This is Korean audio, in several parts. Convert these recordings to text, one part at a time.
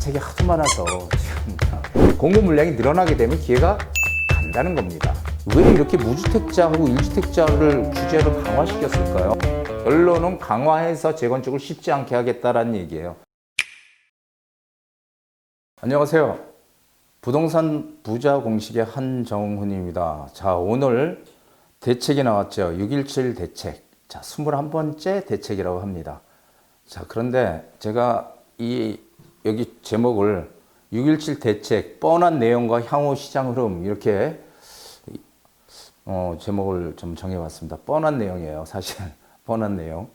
대책이 하도 많아서 지금 공급 물량이 늘어나게 되면 기회가 간다는 겁니다. 왜 이렇게 무주택자하고 1주택자를 규제를 강화시켰을까요? 결론은 강화해서 재건축을 쉽지 않게 하겠다라는 얘기예요. 안녕하세요. 부동산 부자 공식의 한정훈입니다. 자, 오늘 대책이 나왔죠. 6.17 대책. 자, 21번째 대책이라고 합니다. 자, 그런데 제가 여기 제목을 6.17 대책, 뻔한 내용과 향후 시장 흐름 이렇게 제목을 좀 정해봤습니다. 뻔한 내용이에요. 사실 뻔한 내용.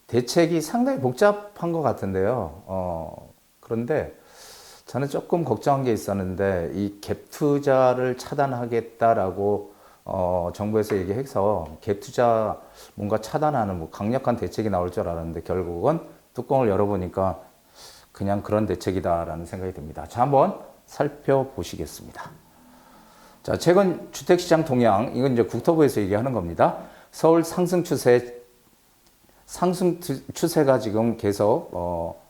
대책이 상당히 복잡한 것 같은데요. 그런데 저는 조금 걱정한 게 있었는데 이 갭 투자를 차단하겠다라고 정부에서 얘기해서 갭 투자 뭔가 차단하는 뭐 강력한 대책이 나올 줄 알았는데 결국은 뚜껑을 열어보니까 그냥 그런 대책이다라는 생각이 듭니다. 자, 한번 살펴보시겠습니다. 자, 최근 주택시장 동향, 이건 이제 국토부에서 얘기하는 겁니다. 서울 상승 추세가 지금 계속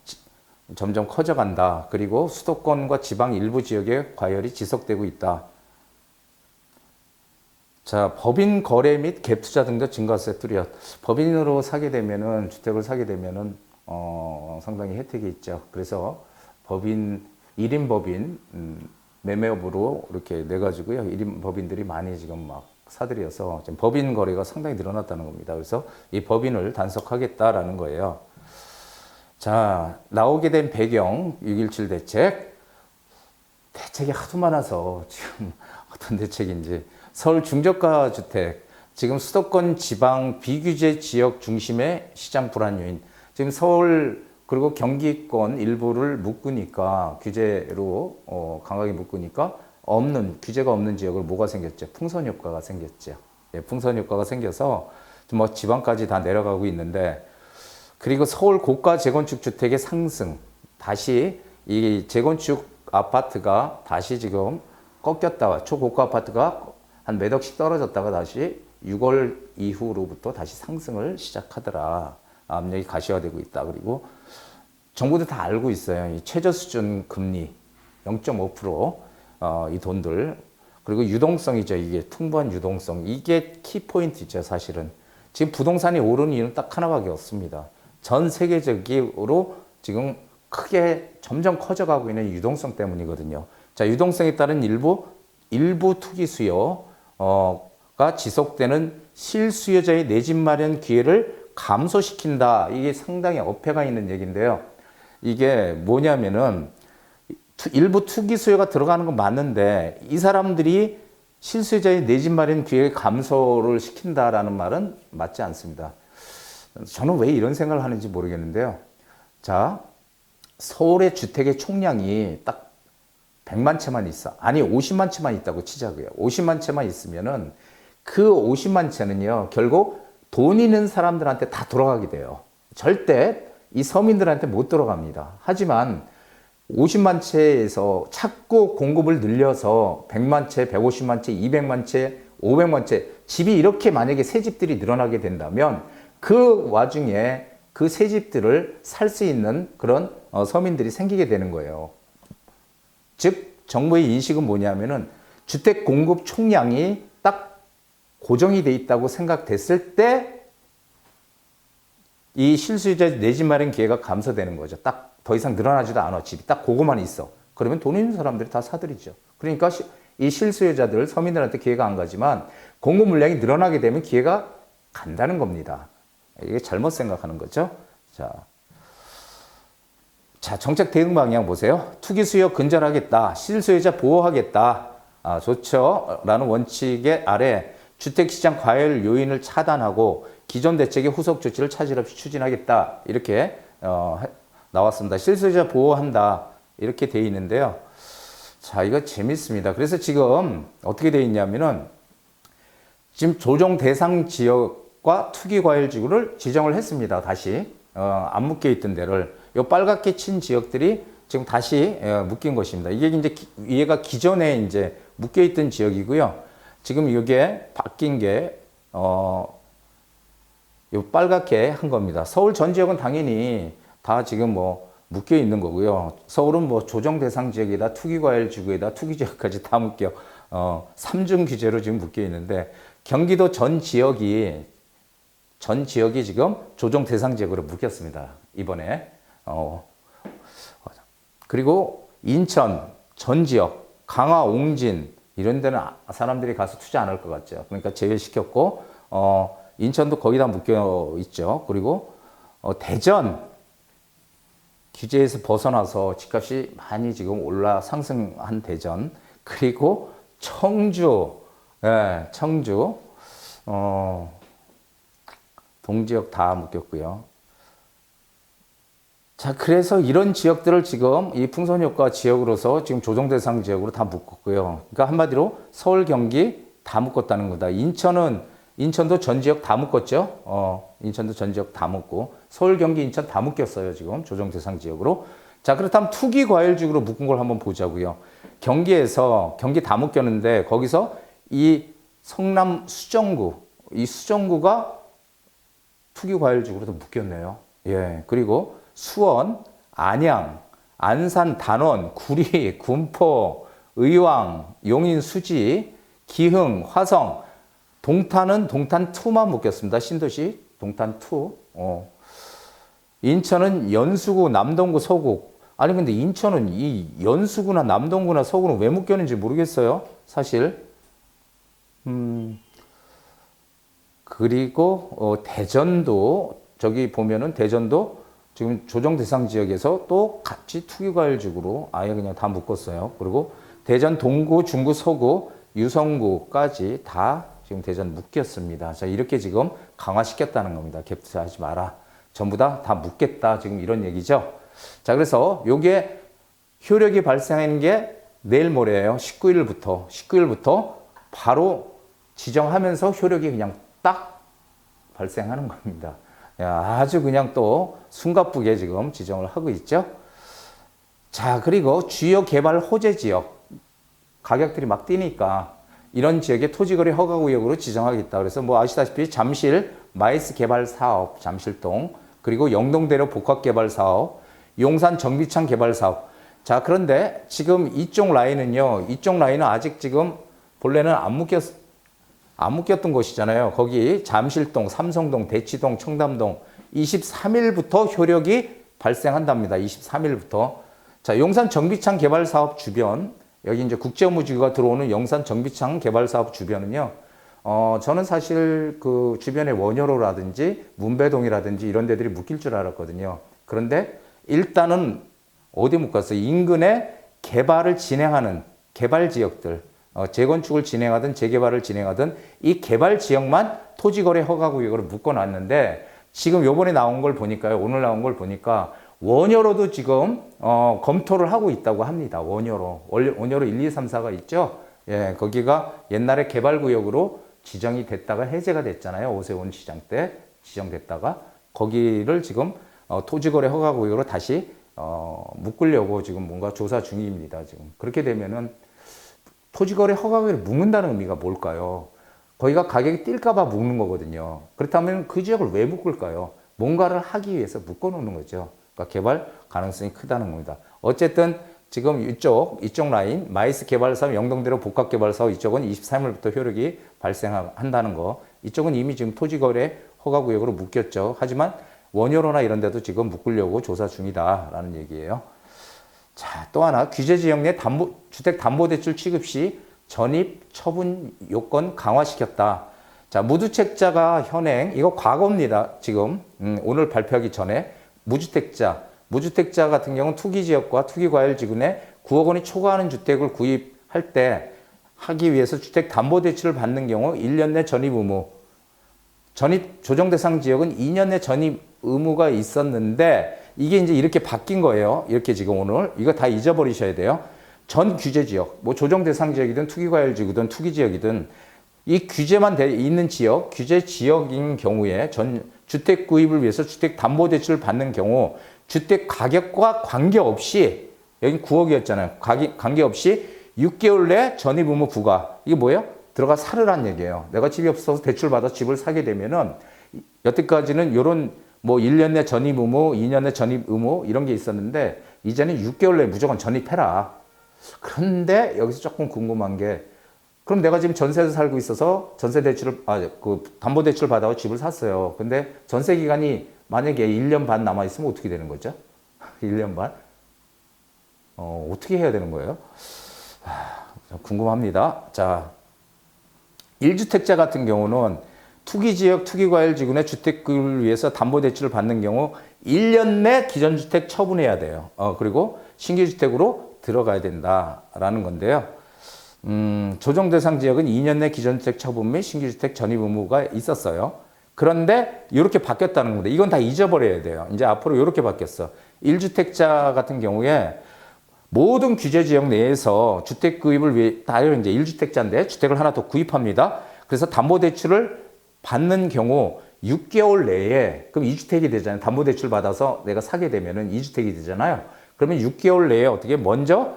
점점 커져간다. 그리고 수도권과 지방 일부 지역에 과열이 지속되고 있다. 자, 법인 거래 및 갭 투자 등도 증가세 뚜렷. 법인으로 사게 되면은, 주택을 사게 되면은, 상당히 혜택이 있죠. 그래서 1인 법인, 매매업으로 이렇게 내가지고요. 1인 법인들이 많이 지금 막 사들여서 지금 법인 거래가 상당히 늘어났다는 겁니다. 그래서 이 법인을 단속하겠다라는 거예요. 자, 나오게 된 배경, 6.17 대책. 대책이 하도 많아서 지금 어떤 대책인지. 서울 중저가 주택, 지금 수도권 지방 비규제 지역 중심의 시장 불안 요인. 지금 서울 그리고 경기권 일부를 묶으니까 규제로 강하게 묶으니까 규제가 없는 지역을 뭐가 생겼죠? 풍선 효과가 생겼죠. 예, 풍선 효과가 생겨서 뭐 지방까지 다 내려가고 있는데, 그리고 서울 고가 재건축 주택의 상승, 다시 이 재건축 아파트가 다시 지금 꺾였다가 초고가 아파트가 한 몇 억씩 떨어졌다가 다시 6월 이후로부터 다시 상승을 시작하더라. 압력이 가시화되고 있다. 그리고 정부도 다 알고 있어요. 이 최저 수준 금리 0.5%, 이 돈들. 그리고 유동성이죠. 이게 풍부한 유동성. 이게 키포인트죠. 사실은. 지금 부동산이 오르는 이유는 딱 하나밖에 없습니다. 전 세계적으로 지금 크게 점점 커져가고 있는 유동성 때문이거든요. 자, 유동성에 따른 일부 투기 수요가 지속되는 실수요자의 내 집 마련 기회를 감소시킨다. 이게 상당히 어폐가 있는 얘기인데요. 이게 뭐냐면은 일부 투기 수요가 들어가는 건 맞는데 이 사람들이 실수요자의 내 집 마련 기회 감소를 시킨다라는 말은 맞지 않습니다. 저는 왜 이런 생각을 하는지 모르겠는데요. 자, 서울의 주택의 총량이 딱 100만 채만 있어. 아니, 50만 채만 있다고 치자고요. 50만 채만 있으면은 그 50만 채는요, 결국 돈 있는 사람들한테 다 돌아가게 돼요. 절대 이 서민들한테 못 돌아갑니다. 하지만 50만 채에서 자꾸 공급을 늘려서 100만 채, 150만 채, 200만 채, 500만 채, 집이 이렇게 만약에 새 집들이 늘어나게 된다면 그 와중에 그 새 집들을 살 수 있는 그런 서민들이 생기게 되는 거예요. 즉, 정부의 인식은 뭐냐면은 주택 공급 총량이 딱 고정이 돼 있다고 생각됐을 때 이 실수요자 내 집 마련 기회가 감소되는 거죠. 딱 더 이상 늘어나지도 않아. 집이 딱 그거만 있어. 그러면 돈 있는 사람들이 다 사들이죠. 그러니까 이 실수요자들, 서민들한테 기회가 안 가지만 공급 물량이 늘어나게 되면 기회가 간다는 겁니다. 이게 잘못 생각하는 거죠. 자, 정책 대응 방향 보세요. 투기 수요 근절하겠다. 실수요자 보호하겠다. 좋죠. 라는 원칙의 아래 주택시장 과열 요인을 차단하고 기존 대책의 후속 조치를 차질 없이 추진하겠다. 이렇게 나왔습니다. 실수요자 보호한다. 이렇게 돼 있는데요. 자, 이거 재밌습니다. 그래서 지금 어떻게 돼 있냐면은 지금 조정 대상 지역과 투기 과열 지구를 지정을 했습니다. 다시 안 묶여 있던 데를 요 빨갛게 친 지역들이 지금 다시 묶인 것입니다. 이게 이제 얘가 기존에 이제 묶여 있던 지역이고요. 지금 이게 바뀐 게 요 빨갛게 한 겁니다. 서울 전 지역은 당연히 다 지금 뭐 묶여 있는 거고요. 서울은 뭐 조정 대상 지역이다, 투기과열 지구에다 투기 지역까지 다 묶여, 삼중 규제로 지금 묶여 있는데, 경기도 전 지역이 지금 조정 대상 지역으로 묶였습니다. 이번에. 그리고 인천 전 지역, 강화, 옹진 이런 데는 사람들이 가서 투자 안 할 것 같죠. 그러니까 제외시켰고, 인천도 거의 다 묶여 있죠. 그리고 대전 규제에서 벗어나서 집값이 많이 지금 상승한 대전, 그리고 청주, 예, 청주, 동지역 다 묶였고요. 자, 그래서 이런 지역들을 지금 이 풍선효과 지역으로서 지금 조정대상 지역으로 다 묶었고요. 그러니까 한마디로 서울, 경기 다 묶었다는 거다. 인천도 전 지역 다 묶었죠. 인천도 전 지역 다 묶고, 서울, 경기, 인천 다 묶였어요. 지금 조정대상 지역으로. 자, 그렇다면 투기과열지구로 묶은 걸 한번 보자고요. 경기 다 묶였는데, 거기서 이 성남 수정구, 이 수정구가 투기과열지구로도 묶였네요. 예, 그리고 수원, 안양, 안산, 단원, 구리, 군포, 의왕, 용인, 수지, 기흥, 화성, 동탄은 동탄2만 묶였습니다. 신도시 동탄2. 인천은 연수구, 남동구, 서구. 아니 근데 인천은 이 연수구나 남동구나 서구는 왜 묶였는지 모르겠어요. 사실. 그리고 대전도, 저기 보면은 대전도 지금 조정 대상 지역에서 또 같이 투기과열지구로 아예 그냥 다 묶었어요. 그리고 대전 동구, 중구, 서구, 유성구까지 다 지금 대전 묶였습니다. 자, 이렇게 지금 강화시켰다는 겁니다. 갭투자하지 마라. 전부 다 묶겠다. 지금 이런 얘기죠. 자, 그래서 요게 효력이 발생하는 게 내일 모레예요. 19일부터 바로 지정하면서 효력이 그냥 딱 발생하는 겁니다. 아주 그냥 또 숨가쁘게 지금 지정을 하고 있죠. 자, 그리고 주요 개발 호재 지역 가격들이 막 뛰니까 이런 지역에 토지거래 허가구역으로 지정하겠다. 그래서 뭐 아시다시피 잠실 마이스 개발 사업, 잠실동, 그리고 영동대로 복합개발 사업, 용산 정비창 개발 사업. 자, 그런데 지금 이쪽 라인은 아직 지금 본래는 안 묶였던 곳이잖아요. 거기 잠실동, 삼성동, 대치동, 청담동 23일부터 효력이 발생한답니다. 23일부터. 자, 용산 정비창 개발 사업 주변, 여기 이제 국제업무지구가 들어오는 용산 정비창 개발 사업 주변은요. 저는 사실 그 주변에 원효로라든지 문배동이라든지 이런 데들이 묶일 줄 알았거든요. 그런데 일단은 어디 묶었어요? 인근에 개발을 진행하는 개발 지역들, 재건축을 진행하든 재개발을 진행하든 이 개발 지역만 토지거래 허가구역으로 묶어놨는데, 지금 요번에 나온 걸 보니까요. 오늘 나온 걸 보니까 원효로도 지금 검토를 하고 있다고 합니다. 원효로 1, 2, 3, 4가 있죠. 예, 거기가 옛날에 개발구역으로 지정이 됐다가 해제가 됐잖아요. 오세훈 시장 때 지정됐다가 거기를 지금 토지거래 허가구역으로 다시 묶으려고 지금 뭔가 조사 중입니다. 지금 그렇게 되면은 토지거래 허가구역을 묶는다는 의미가 뭘까요? 거기가 가격이 뛸까봐 묶는 거거든요. 그렇다면 그 지역을 왜 묶을까요? 뭔가를 하기 위해서 묶어놓는 거죠. 그러니까 개발 가능성이 크다는 겁니다. 어쨌든 지금 이쪽 라인 마이스 개발 사업, 영동대로 복합 개발 사업 이쪽은 23일부터 효력이 발생한다는 거. 이쪽은 이미 지금 토지거래 허가구역으로 묶였죠. 하지만 원효로나 이런 데도 지금 묶으려고 조사 중이다라는 얘기예요. 자, 또 하나 규제지역 내 주택담보대출 취급 시 전입 처분 요건 강화시켰다. 자, 무주택자가 현행, 이거 과거입니다. 지금 오늘 발표하기 전에 무주택자 같은 경우는 투기지역과 투기과열지구 내 9억 원이 초과하는 주택을 구입할 때 하기 위해서 주택담보대출을 받는 경우 1년 내 전입 의무, 전입 조정대상 지역은 2년 내 전입 의무가 있었는데 이게 이제 이렇게 바뀐 거예요. 이렇게 지금 오늘 이거 다 잊어버리셔야 돼요. 전 규제지역, 뭐 조정대상 지역이든 투기과열지구든 투기지역이든 이 규제만 돼 있는 지역, 규제 지역인 경우에 전 주택 구입을 위해서 주택담보대출을 받는 경우 주택 가격과 관계없이, 여기 9억이었잖아요. 관계없이 6개월 내 전입 의무 부과. 이게 뭐예요? 들어가 살으란 얘기예요. 내가 집이 없어서 대출 받아서 집을 사게 되면은 여태까지는 이런 뭐 1년 내 전입 의무, 2년 내 전입 의무 이런 게 있었는데 이제는 6개월 내에 무조건 전입해라. 그런데 여기서 조금 궁금한 게 그럼 내가 지금 전세에서 살고 있어서 전세 대출을 그 담보 대출 받아서 집을 샀어요. 근데 전세 기간이 만약에 1년 반 남아 있으면 어떻게 되는 거죠? 1년 반? 어떻게 해야 되는 거예요? 궁금합니다. 자, 1주택자 같은 경우는 투기지역, 투기과열지구내 주택을 위해서 담보대출을 받는 경우 1년 내 기존주택 처분해야 돼요. 그리고 신규주택으로 들어가야 된다라는 건데요. 조정 대상 지역은 2년 내 기존주택 처분 및 신규주택 전입 의무가 있었어요. 그런데 이렇게 바뀌었다는 겁니다. 이건 다 잊어버려야 돼요. 이제 앞으로 이렇게 바뀌었어. 1주택자 같은 경우에 모든 규제 지역 내에서 주택 구입을 위해 다 이제 1주택자인데 주택을 하나 더 구입합니다. 그래서 담보대출을 받는 경우 6개월 내에 그럼 2주택이 되잖아요. 담보대출 받아서 내가 사게 되면은 2주택이 되잖아요. 그러면 6개월 내에 어떻게 먼저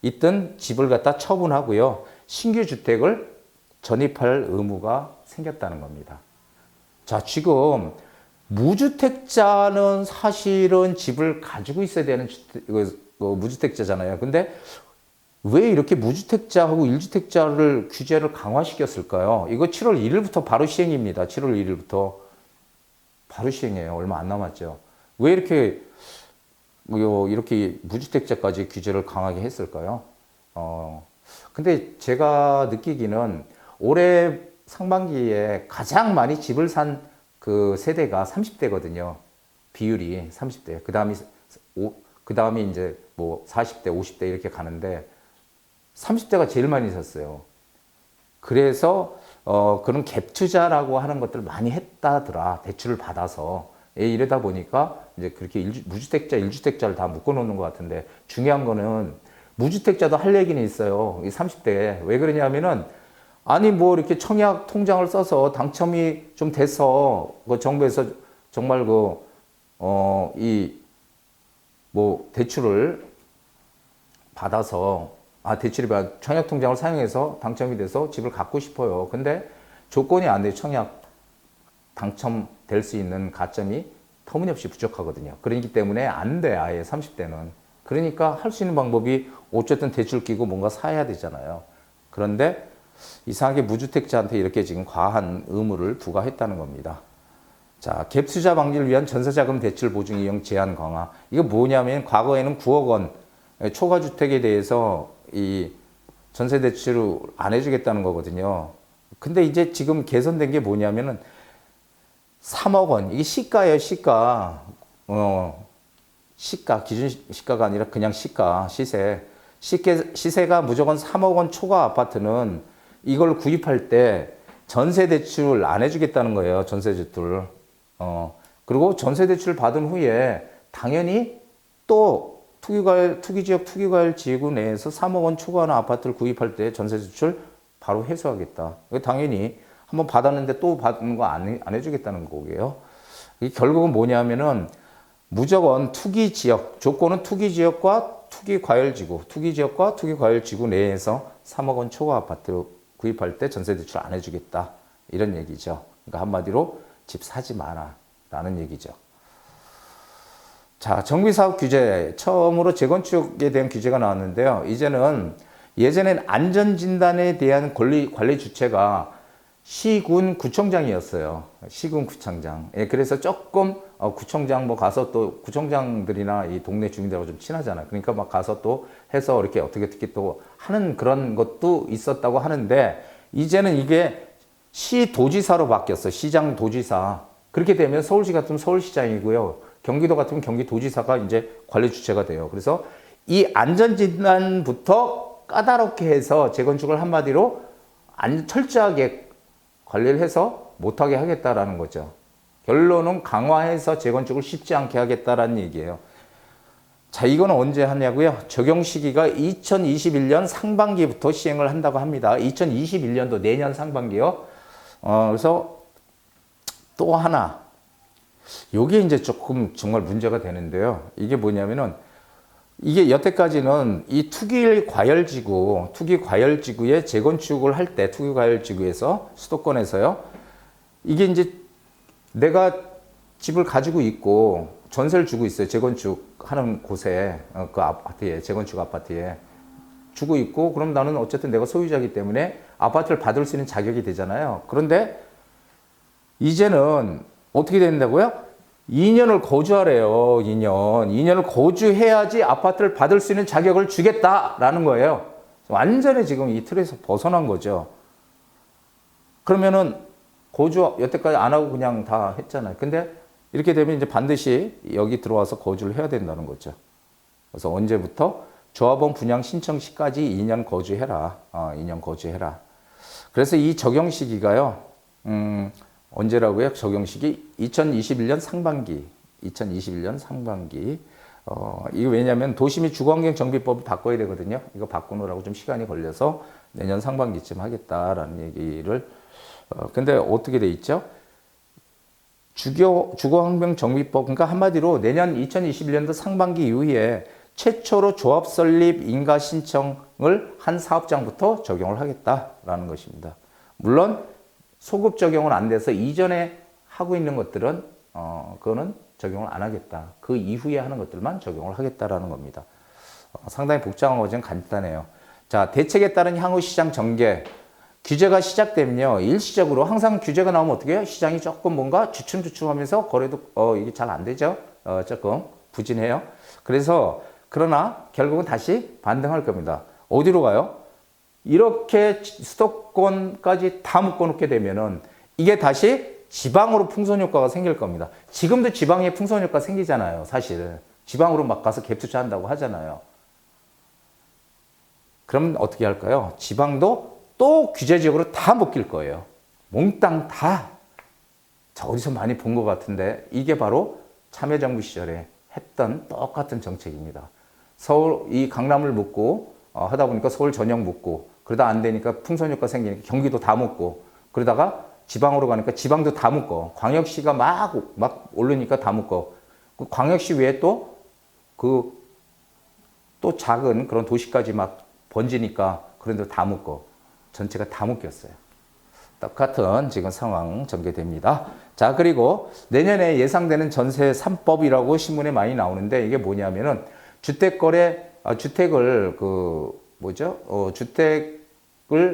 있던 집을 갖다 처분하고요. 신규 주택을 전입할 의무가 생겼다는 겁니다. 자, 지금 무주택자는 사실은 집을 가지고 있어야 되는 무주택자잖아요. 근데 왜 이렇게 무주택자하고 1주택자를 규제를 강화시켰을까요? 이거 7월 1일부터 바로 시행입니다. 7월 1일부터 바로 시행이에요. 얼마 안 남았죠. 왜 이렇게 무주택자까지 규제를 강하게 했을까요? 근데 제가 느끼기는 올해 상반기에 가장 많이 집을 산 그 세대가 30대거든요. 비율이 30대. 그 다음이 이제 뭐 40대, 50대 이렇게 가는데 30대가 제일 많이 샀어요. 그래서 그런 갭 투자라고 하는 것들 많이 했다더라. 대출을 받아서. 이러다 보니까 이제 그렇게 무주택자, 1주택자를 다 묶어 놓는 것 같은데 중요한 거는 무주택자도 할 얘기는 있어요. 이 30대에. 왜 그러냐면은 아니 뭐 이렇게 청약 통장을 써서 당첨이 좀 돼서 그 정부에서 정말 대출을 받아서 청약 통장을 사용해서 당첨이 돼서 집을 갖고 싶어요. 근데 조건이 안 돼. 청약 당첨될 수 있는 가점이 터무니없이 부족하거든요. 그렇기 때문에 안 돼. 아예 30대는. 그러니까 할 수 있는 방법이 어쨌든 대출 끼고 뭔가 사야 되잖아요. 그런데 이상하게 무주택자한테 이렇게 지금 과한 의무를 부과했다는 겁니다. 자, 갭 투자 방지를 위한 전세자금 대출 보증 이용 제한 강화. 이거 뭐냐면 과거에는 9억 원 초과 주택에 대해서 이 전세 대출을 안 해주겠다는 거거든요. 근데 이제 지금 개선된 게 뭐냐면은 3억 원. 이게 시가예요, 시가. 시가, 기준 시가가 아니라 그냥 시가, 시세가 무조건 3억 원 초과 아파트는 이걸 구입할 때 전세 대출 안 해주겠다는 거예요. 전세 대출. 그리고 전세 대출 받은 후에 당연히 또 투기지역 투기과열 지구 내에서 3억 원 초과하는 아파트를 구입할 때 전세 대출 바로 해소하겠다. 당연히 한번 받았는데 또 받는 거 안 해주겠다는 거고요. 이 결국은 뭐냐면은 무조건 투기지역, 조건은 투기지역과 투기과열지구 내에서 3억 원 초과 아파트 구입할 때 전세 대출 안 해주겠다. 이런 얘기죠. 그러니까 한마디로 집 사지 마라. 라는 얘기죠. 자, 정비사업 규제. 처음으로 재건축에 대한 규제가 나왔는데요. 예전엔 안전진단에 대한 관리 주체가 시군 구청장이었어요. 시군 구청장. 그래서 조금 구청장 가서 또 구청장들이나 이 동네 주민들하고 좀 친하잖아요. 그러니까 막 가서 또 해서 이렇게 어떻게 또 하는 그런 것도 있었다고 하는데 이제는 이게 시도지사로 바뀌었어요. 시장 도지사. 그렇게 되면 서울시 같으면 서울시장이고요. 경기도 같으면 경기도지사가 이제 관리 주체가 돼요. 그래서 이 안전진단부터 까다롭게 해서 재건축을 한마디로 철저하게 관리를 해서 못하게 하겠다라는 거죠. 결론은 강화해서 재건축을 쉽지 않게 하겠다라는 얘기예요. 자, 이건 언제 하냐고요? 적용 시기가 2021년 상반기부터 시행을 한다고 합니다. 2021년도 내년 상반기요. 그래서 또 하나. 요게 이제 조금 정말 문제가 되는데요. 이게 뭐냐면은 이게 여태까지는 이 투기과열지구에 재건축을 할 때, 투기과열지구에서 수도권에서요. 이게 이제 내가 집을 가지고 있고 전세를 주고 있어요. 재건축하는 곳에 그 아파트에 재건축 아파트에 주고 있고 그럼 나는 어쨌든 내가 소유자이기 때문에 아파트를 받을 수 있는 자격이 되잖아요. 그런데 이제는 어떻게 된다고요? 2년을 거주하래요. 2년을 거주해야지 아파트를 받을 수 있는 자격을 주겠다라는 거예요. 완전히 지금 이 틀에서 벗어난 거죠. 그러면은 거주 여태까지 안 하고 그냥 다 했잖아요. 근데 이렇게 되면 이제 반드시 여기 들어와서 거주를 해야 된다는 거죠. 그래서 언제부터? 조합원 분양 신청 시까지 2년 거주해라. 2년 거주해라. 그래서 이 적용 시기가요. 언제라고요? 적용 시기 2021년 상반기. 2021년 상반기. 이거 왜냐면 도시및 주거환경 정비법을 바꿔야 되거든요. 이거 바꾸느라고 좀 시간이 걸려서 내년 상반기쯤 하겠다라는 얘기를 근데 어떻게 돼 있죠? 주거환경정비법, 그러니까 한마디로 내년 2021년도 상반기 이후에 최초로 조합 설립 인가 신청을 한 사업장부터 적용을 하겠다라는 것입니다. 물론 소급 적용은 안 돼서 이전에 하고 있는 것들은 그거는 적용을 안 하겠다. 그 이후에 하는 것들만 적용을 하겠다라는 겁니다. 상당히 복잡한 거지만 간단해요. 자, 대책에 따른 향후 시장 전개. 규제가 시작되면요, 일시적으로 항상 규제가 나오면 어떻게 해요? 시장이 조금 뭔가 주춤주춤하면서 거래도 이게 잘 안 되죠. 조금 부진해요. 그래서 그러나 결국은 다시 반등할 겁니다. 어디로 가요? 이렇게 수도권까지 다 묶어놓게 되면은 이게 다시 지방으로 풍선 효과가 생길 겁니다. 지금도 지방에 풍선 효과 생기잖아요. 사실 지방으로 막 가서 갭 투자한다고 하잖아요. 그럼 어떻게 할까요? 지방도 또 규제적으로 다 묶일 거예요. 몽땅 다. 자, 어디서 많이 본 것 같은데 이게 바로 참여정부 시절에 했던 똑같은 정책입니다. 서울 이 강남을 묶고 하다 보니까 서울 전역 묶고 그러다 안 되니까 풍선효과 생기니까 경기도 다 묶고 그러다가 지방으로 가니까 지방도 다 묶어. 광역시가 막 오르니까 다 묶어. 그 광역시 외에 또 작은 그런 도시까지 막 번지니까 그런 데 다 묶어. 전체가 다 묶였어요. 똑같은 지금 상황 전개됩니다. 자, 그리고 내년에 예상되는 전세 3법이라고 신문에 많이 나오는데 이게 뭐냐면은 주택을 주택을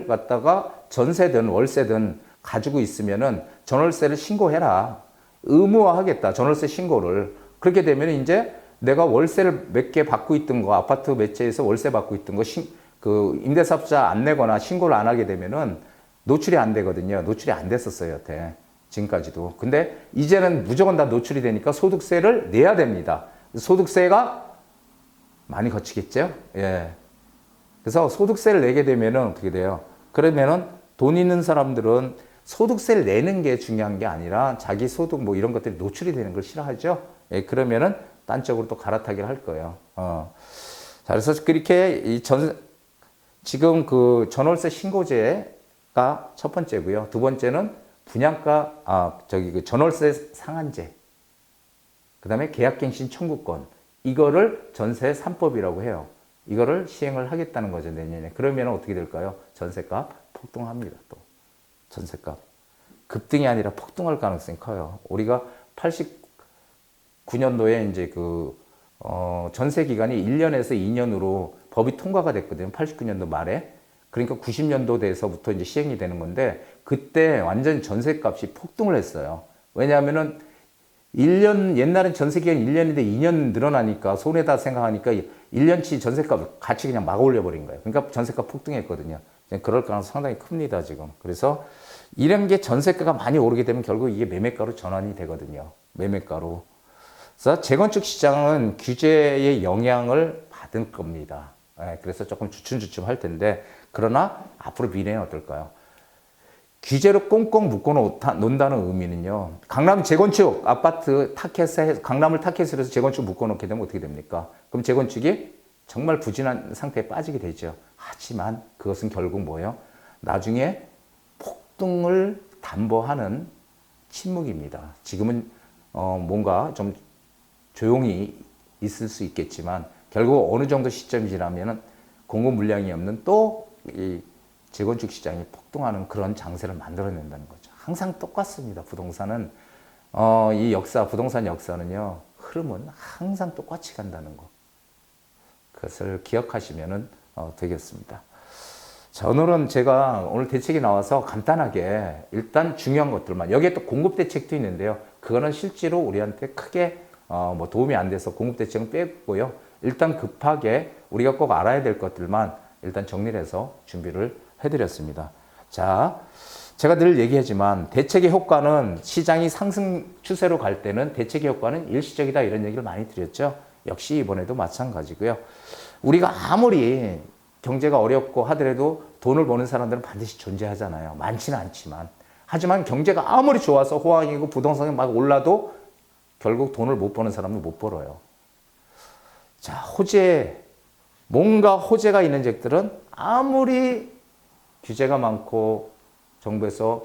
갖다가 전세든 월세든 가지고 있으면은 전월세를 신고해라. 의무화하겠다. 전월세 신고를. 그렇게 되면 이제 내가 월세를 몇 개 받고 있던 거, 아파트 매체에서 월세 받고 있던 거, 임대사업자 안 내거나 신고를 안 하게 되면은 노출이 안 되거든요. 노출이 안 됐었어요, 여태. 지금까지도. 근데 이제는 무조건 다 노출이 되니까 소득세를 내야 됩니다. 소득세가 많이 거치겠죠? 예. 그래서 소득세를 내게 되면은 어떻게 돼요? 그러면은 돈 있는 사람들은 소득세를 내는 게 중요한 게 아니라 자기 소득 뭐 이런 것들이 노출이 되는 걸 싫어하죠? 예, 그러면은 딴 쪽으로 또 갈아타기를 할 거예요. 자, 그래서 그렇게 지금 그 전월세 신고제가 첫 번째고요. 두 번째는 분양가, 그 전월세 상한제. 그 다음에 계약갱신 청구권. 이거를 전세 3법이라고 해요. 이거를 시행을 하겠다는 거죠, 내년에. 그러면 어떻게 될까요? 전세값 폭등합니다, 또. 전세값. 급등이 아니라 폭등할 가능성이 커요. 우리가 89년도에 이제 전세 기간이 1년에서 2년으로 법이 통과가 됐거든요. 89년도 말에. 그러니까 90년도 돼서부터 이제 시행이 되는 건데, 그때 완전 전세값이 폭등을 했어요. 왜냐하면은 1년, 옛날엔 전세기간 1년인데 2년 늘어나니까 손해다 생각하니까 1년치 전세값을 같이 그냥 막 올려버린 거예요. 그러니까 전세값 폭등했거든요. 그럴 가능성이 상당히 큽니다, 지금. 그래서 이런 게 전세가가 많이 오르게 되면 결국 이게 매매가로 전환이 되거든요. 매매가로. 그래서 재건축 시장은 규제의 영향을 받을 겁니다. 그래서 조금 주춤주춤 할 텐데, 그러나 앞으로 미래는 어떨까요? 규제로 꽁꽁 묶어 놓는다는 의미는요. 강남 재건축 아파트 강남을 타켓으로 해서 재건축 묶어 놓게 되면 어떻게 됩니까? 그럼 재건축이 정말 부진한 상태에 빠지게 되죠. 하지만 그것은 결국 뭐예요? 나중에 폭등을 담보하는 침묵입니다. 지금은 뭔가 좀 조용히 있을 수 있겠지만 결국 어느 정도 시점이 지나면 공급 물량이 없는 또 이 재건축 시장이 폭등하는 그런 장세를 만들어낸다는 거죠. 항상 똑같습니다. 부동산은 이 역사, 부동산 역사는요, 흐름은 항상 똑같이 간다는 거. 그것을 기억하시면 되겠습니다. 자, 오늘은 제가 오늘 대책이 나와서 간단하게 일단 중요한 것들만, 여기에 또 공급 대책도 있는데요. 그거는 실제로 우리한테 크게 뭐 도움이 안 돼서 공급 대책은 빼고요. 일단 급하게 우리가 꼭 알아야 될 것들만 일단 정리를 해서 준비를 해드렸습니다. 자, 제가 늘 얘기하지만 대책의 효과는 시장이 상승 추세로 갈 때는 대책의 효과는 일시적이다 이런 얘기를 많이 드렸죠. 역시 이번에도 마찬가지고요. 우리가 아무리 경제가 어렵고 하더라도 돈을 버는 사람들은 반드시 존재하잖아요. 많지는 않지만. 하지만 경제가 아무리 좋아서 호황이고 부동산이 막 올라도 결국 돈을 못 버는 사람은 못 벌어요. 자, 뭔가 호재가 있는 잭들은 아무리 규제가 많고 정부에서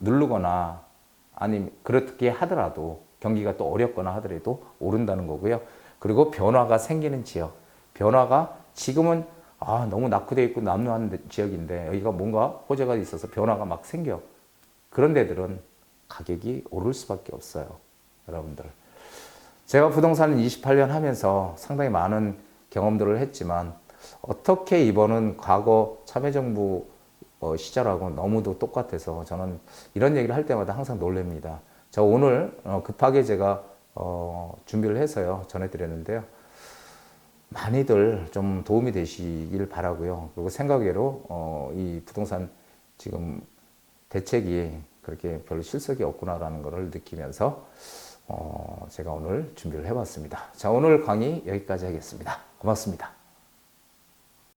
누르거나 아니면 그렇게 하더라도 경기가 또 어렵거나 하더라도 오른다는 거고요. 그리고 변화가 생기는 지역. 변화가 지금은 너무 낙후되어 있고 남루한 지역인데 여기가 뭔가 호재가 있어서 변화가 막 생겨. 그런 데들은 가격이 오를 수밖에 없어요. 여러분들. 제가 부동산을 28년 하면서 상당히 많은 경험들을 했지만 어떻게 이번은 과거 참여정부 시절하고 너무도 똑같아서 저는 이런 얘기를 할 때마다 항상 놀랍니다. 저 오늘 급하게 제가 준비를 해서요 전해드렸는데요. 많이들 좀 도움이 되시길 바라고요. 그리고 생각외로 이 부동산 지금 대책이 그렇게 별로 실속이 없구나라는 것을 느끼면서 제가 오늘 준비를 해봤습니다. 자, 오늘 강의 여기까지 하겠습니다. 고맙습니다.